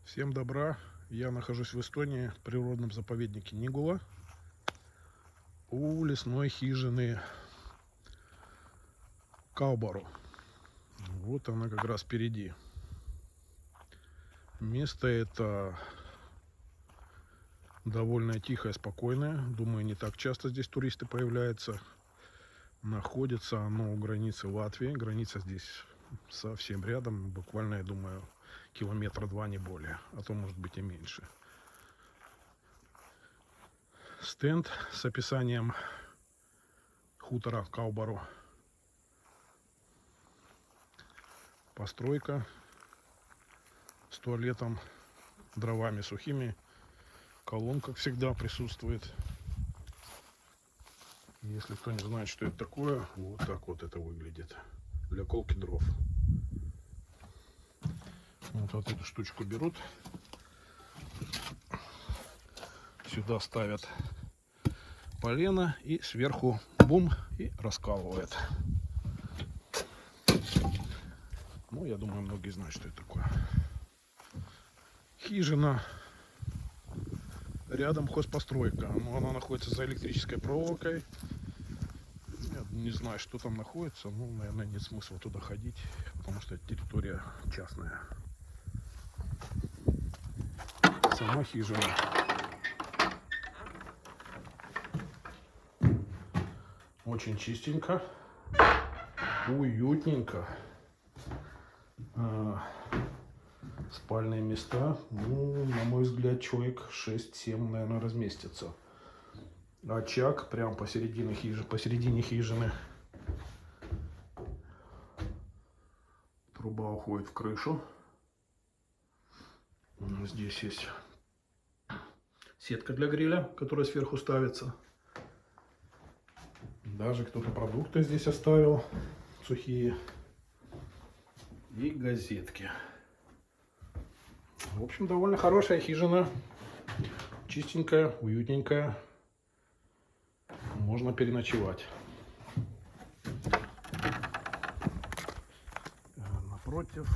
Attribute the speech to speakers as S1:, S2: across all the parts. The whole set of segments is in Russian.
S1: Всем добра. Я нахожусь в Эстонии, в природном заповеднике Нигула, у лесной хижины Каубару. Вот она как раз впереди. Место это довольно тихое, спокойное. Думаю, не так часто здесь туристы появляются. Находится оно у границы Латвии. Граница здесь совсем рядом. Буквально, я думаю, километра два, не более. А то, может быть, и меньше. Стенд с описанием хутора Каубару. Постройка с туалетом, дровами сухими. Колонка, как всегда, присутствует. Если кто не знает, что это такое, вот так вот это выглядит. Для колки дров. Вот эту штучку берут. Сюда ставят полено и сверху бум и раскалывает. Ну, я думаю, многие знают, что это такое. Хижина. Рядом хозпостройка. Но она находится за электрической проволокой. Я не знаю, что там находится. Ну, наверное, нет смысла туда ходить, потому что это территория частная. Сама хижина. Очень чистенько. Уютненько. Спальные места, ну, на мой взгляд, человек 6-7, наверное, разместится. Очаг прям посередине хижины. Труба уходит в крышу. Здесь есть сетка для гриля, которая сверху ставится. Даже кто-то продукты здесь оставил сухие. И газетки. В общем, довольно хорошая хижина. Чистенькая, уютненькая. Можно переночевать. Напротив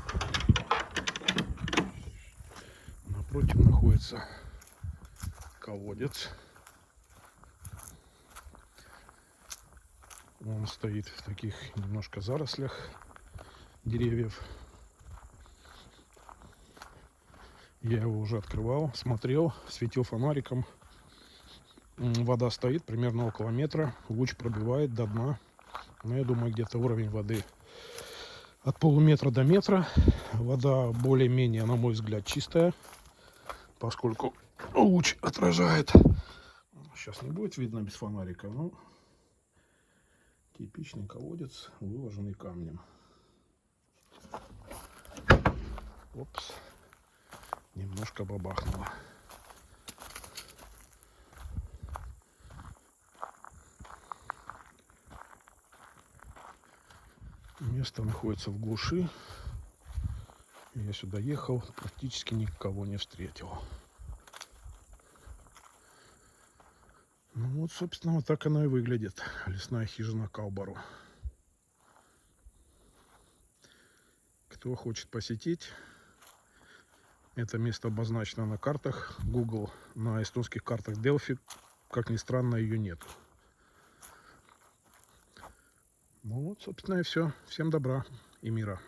S1: находится колодец. Он стоит в таких немножко зарослях деревьев. Я его уже открывал, смотрел, светил фонариком. Вода стоит примерно около метра. Луч пробивает до дна. Но я думаю, где-то уровень воды от полуметра до метра. Вода более-менее, на мой взгляд, чистая, поскольку луч отражает. Сейчас не будет видно без фонарика, но типичный колодец, выложенный камнем. Опс. Немножко бабахнуло. Место находится в глуши. Я сюда ехал, практически никого не встретил. Ну вот, собственно, вот так оно и выглядит. Лесная хижина Каубару. Кто хочет посетить, это место обозначено на картах Google, на эстонских картах Delphi. Как ни странно, ее нет. Ну вот, собственно, и все. Всем добра и мира.